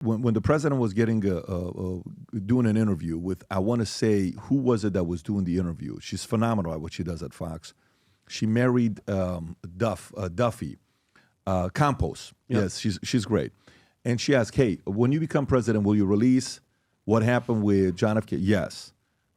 when the president was getting doing an interview with, I want to say, who was it that was doing the interview? She's phenomenal at what she does at Fox. She married Duffy Campos. Yep. Yes, she's great. And she asked, hey, when you become president, will you release what happened with John F. Kennedy? Yes.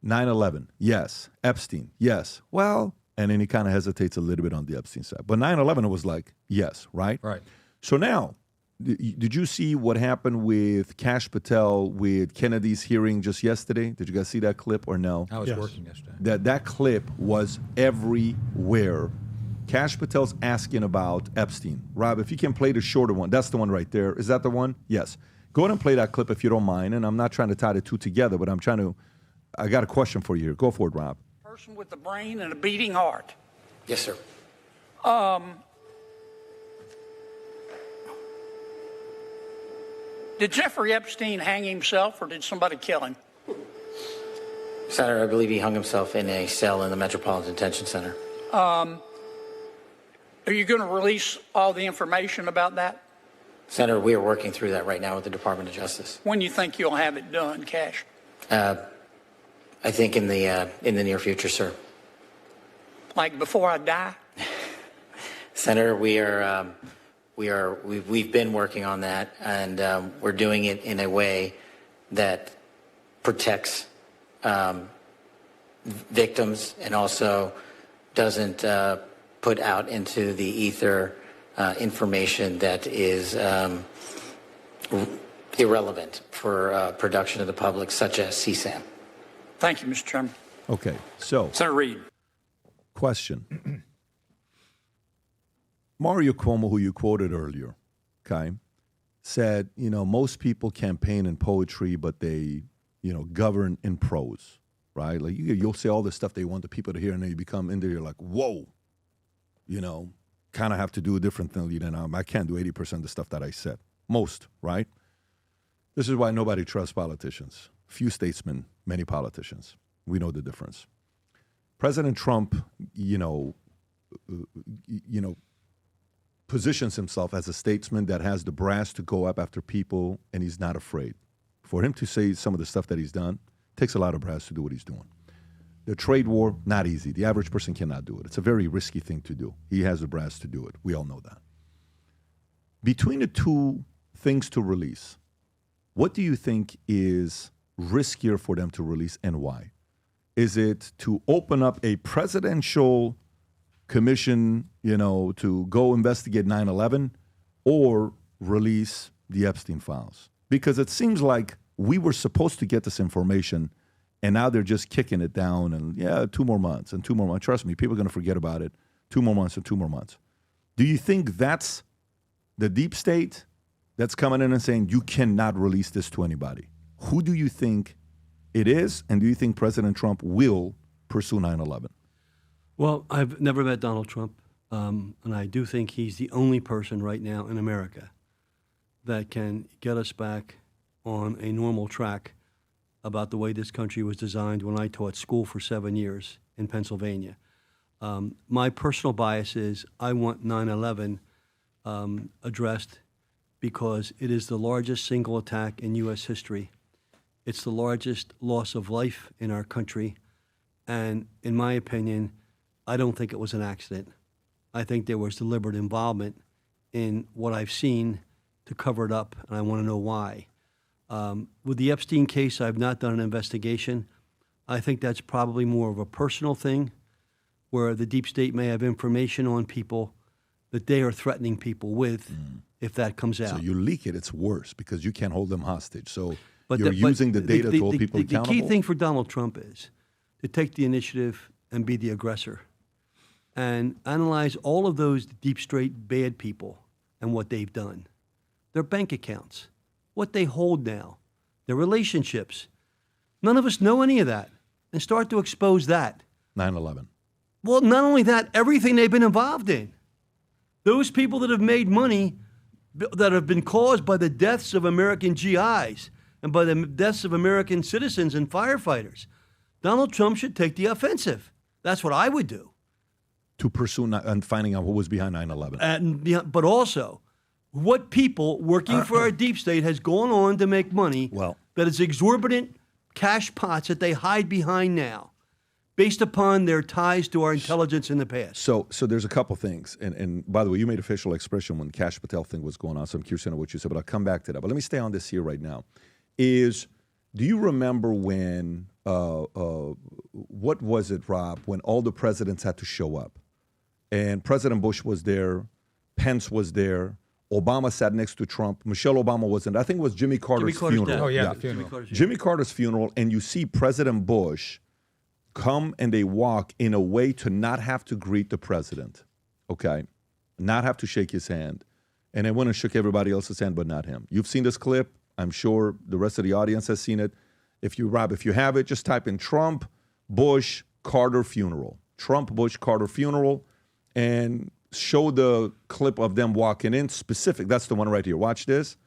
9/11? Yes. Epstein? Yes. Well, and then he kind of hesitates a little bit on the Epstein side. But 9/11, it was like, yes, right? Right. So now, did you see what happened with Cash Patel with Kennedy's hearing just yesterday? Did you guys see that clip or no? I was working yesterday. That clip was everywhere. Cash Patel's asking about Epstein. Rob, if you can play the shorter one, that's the one right there. Is that the one? Yes. Go ahead and play that clip if you don't mind. And I'm not trying to tie the two together, but I got a question for you here. Go for it, Rob. Person with a brain and a beating heart. Yes, sir. Did Jeffrey Epstein hang himself or did somebody kill him? Senator, I believe he hung himself in a cell in the Metropolitan Detention Center. Are you going to release all the information about that? Senator, we are working through that right now with the Department of Justice. When do you think you'll have it done, Cash? I think in the near future, sir. Like before I die? Senator, we've been working on that, and we're doing it in a way that protects victims and also doesn't put out into the ether information that is irrelevant for production of the public, such as CSAM. Thank you, Mr. Chairman. Okay, so. Senator Reid. Question. Mario Cuomo, who you quoted earlier, okay, said, most people campaign in poetry, but they, govern in prose, right? Like you'll say all the stuff they want the people to hear, and then you become in there, you're like, whoa, kind of have to do a different thing. I can't do 80% of the stuff that I said. Most, right? This is why nobody trusts politicians. Few statesmen, many politicians. We know the difference. President Trump, positions himself as a statesman that has the brass to go up after people, and he's not afraid. For him to say some of the stuff that he's done, takes a lot of brass to do what he's doing. The trade war, not easy. The average person cannot do it. It's a very risky thing to do. He has the brass to do it. We all know that. Between the two things to release, what do you think is riskier for them to release and why? Is it to open up a presidential commission, to go investigate 9/11 or release the Epstein files? Because it seems like we were supposed to get this information, and now they're just kicking it down and, 2 more months and 2 more months. Trust me, people are going to forget about it. 2 more months and 2 more months. Do you think that's the deep state that's coming in and saying you cannot release this to anybody? Who do you think it is, and do you think President Trump will pursue 9/11? Well, I've never met Donald Trump, and I do think he's the only person right now in America that can get us back on a normal track about the way this country was designed when I taught school for 7 years in Pennsylvania. My personal bias is I want 9/11 addressed because it is the largest single attack in U.S. history. It's the largest loss of life in our country, and in my opinion, I don't think it was an accident. I think there was deliberate involvement in what I've seen to cover it up, and I want to know why. With the Epstein case, I've not done an investigation. I think that's probably more of a personal thing, where the deep state may have information on people that they are threatening people with if that comes out. So you leak it, it's worse because you can't hold them hostage. So you're using the data to hold people accountable? The key thing for Donald Trump is to take the initiative and be the aggressor and analyze all of those deep state bad people and what they've done. Their bank accounts, what they hold now, their relationships. None of us know any of that. And start to expose that. 9/11. Well, not only that, everything they've been involved in. Those people that have made money that have been caused by the deaths of American GIs and by the deaths of American citizens and firefighters. Donald Trump should take the offensive. That's what I would do. To pursue and finding out who was behind 9/11. But also what people working for our deep state has gone on to make money Well- that is exorbitant cash pots that they hide behind now based upon their ties to our intelligence in the past. So there's a couple things. And by the way, you made a facial expression when Cash Patel thing was going on, so I'm curious to know what you said, but I'll come back to that. But let me stay on this here right now. Do you remember when, what was it, Rob, when all the presidents had to show up? And President Bush was there, Pence was there, Obama sat next to Trump, Michelle Obama wasn't. I think it was Jimmy Carter's funeral. dad. Oh, yeah, the funeral. Jimmy Carter's funeral, and you see President Bush come and they walk in a way to not have to greet the president, okay? Not have to shake his hand. And they went and shook everybody else's hand, but not him. You've seen this clip. I'm sure the rest of the audience has seen it. If you have it, just type in Trump, Bush, Carter funeral. Trump, Bush, Carter funeral, and show the clip of them walking in specific. That's the one right here. Watch this.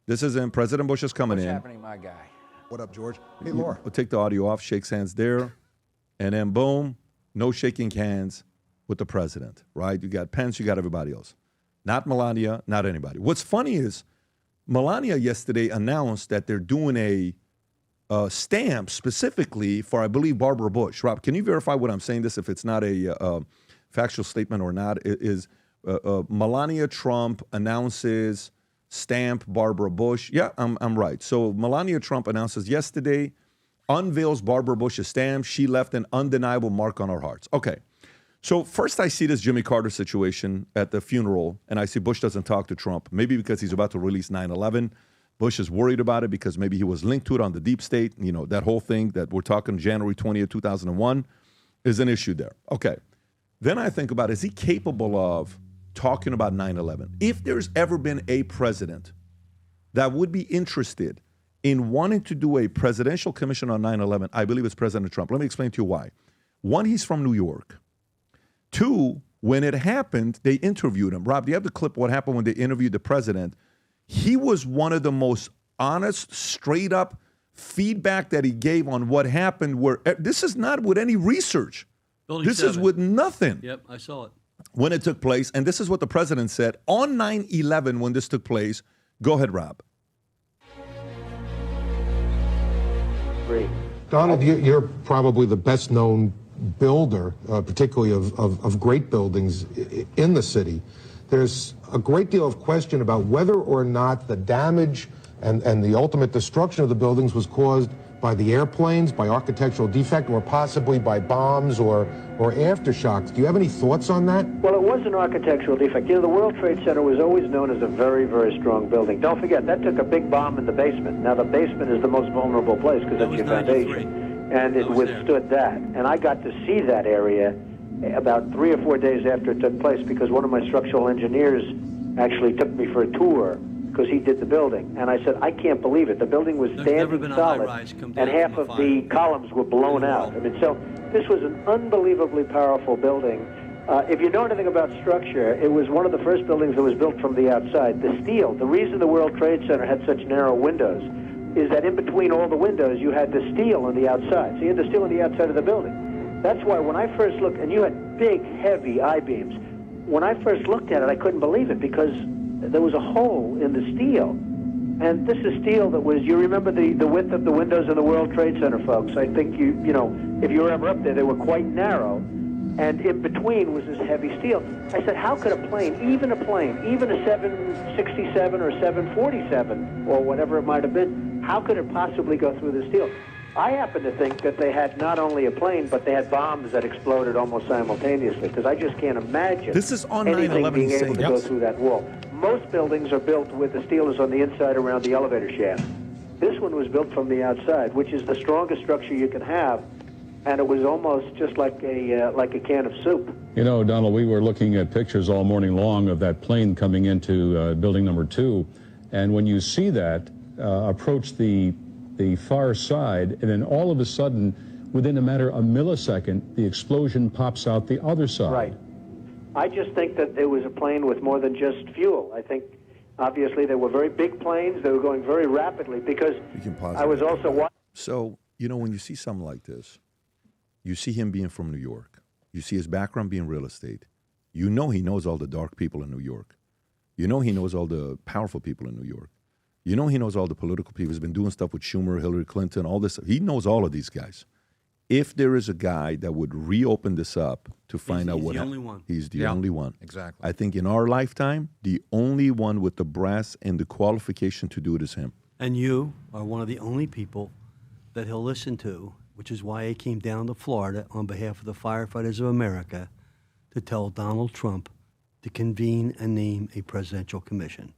This is in. President Bush is coming in. What's happening, my guy? What up, George? Hey, Laura. We'll take the audio off, shakes hands there, and then boom, no shaking hands with the president, right? You got Pence, you got everybody else. Not Melania, not anybody. What's funny is Melania yesterday announced that they're doing a stamp specifically for, I believe, Barbara Bush. Rob, can you verify what I'm saying this, if it's not a factual statement or not? Melania Trump announces stamp Barbara Bush. Yeah, I'm right. So Melania Trump announces yesterday, unveils Barbara Bush's stamp. She left an undeniable mark on our hearts. Okay. So first I see this Jimmy Carter situation at the funeral, and I see Bush doesn't talk to Trump, maybe because he's about to release 9/11. Bush is worried about it because maybe he was linked to it on the deep state. You know, that whole thing that we're talking January 20th, 2001 is an issue there. Okay. Then I think about, is he capable of talking about 9/11? If there's ever been a president that would be interested in wanting to do a presidential commission on 9/11, I believe it's President Trump. Let me explain to you why. One, he's from New York. Two, when it happened, they interviewed him. Rob, do you have the clip what happened when they interviewed the president? He was one of the most honest, straight up feedback that he gave on what happened, where this is not with any research. Building This 7. is with nothing. Yep, I saw it. When it took place, and this is what the president said on 9/11 when this took place. Go ahead, Rob. Great. Donald, you're probably the best known builder, particularly of great buildings in the city. There's a great deal of question about whether or not the damage and the ultimate destruction of the buildings was caused by the airplanes, by architectural defect, or possibly by bombs or aftershocks. Do you have any thoughts on that? Well, it was an architectural defect. You know, the World Trade Center was always known as a very, very strong building. Don't forget, that took a big bomb in the basement. Now, the basement is the most vulnerable place because that's your foundation. And it withstood that. And I got to see that area about 3 or 4 days after it took place because one of my structural engineers actually took me for a tour because he did the building. And I said, I can't believe it. The building was standing solid, and half of the columns were blown out. I mean, so this was an unbelievably powerful building. If you know anything about structure, it was one of the first buildings that was built from the outside. The steel, the reason the World Trade Center had such narrow windows is that in between all the windows, you had the steel on the outside. So you had the steel on the outside of the building. That's why when I first looked, and you had big, heavy I-beams, when I first looked at it, I couldn't believe it because there was a hole in the steel. And this is steel that was, you remember the width of the windows in the World Trade Center, folks. I think you know, if you were ever up there, they were quite narrow. And in between was this heavy steel. I said, how could a plane, even a 767 or 747, or whatever it might have been, how could it possibly go through the steel? I happen to think that they had not only a plane, but they had bombs that exploded almost simultaneously, because I just can't imagine This is on anything 9/11 being able to go saying. through that wall. Most buildings are built with the steel is on the inside around the elevator shaft. This one was built from the outside, which is the strongest structure you can have, and it was almost just like a can of soup. You know, Donald, we were looking at pictures all morning long of that plane coming into building number 2, and when you see that approach the far side, and then all of a sudden, within a matter of a millisecond, the explosion pops out the other side. Right. I just think that it was a plane with more than just fuel. I think, obviously, they were very big planes. They were going very rapidly because I was also watching. So, you know, when you see something like this, you see him being from New York. You see his background being real estate. You know he knows all the dark people in New York. You know he knows all the powerful people in New York. You know he knows all the political people. He's been doing stuff with Schumer, Hillary Clinton, all this. He knows all of these guys. If there is a guy that would reopen this up to find out what only one. he's the only one. Exactly. I think in our lifetime, the only one with the brass and the qualification to do it is him. And you are one of the only people that he'll listen to, which is why he came down to Florida on behalf of the firefighters of America to tell Donald Trump to convene and name a presidential commission.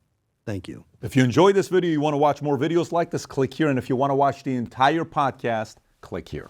Thank you. If you enjoyed this video, you want to watch more videos like this, click here. And if you want to watch the entire podcast, click here.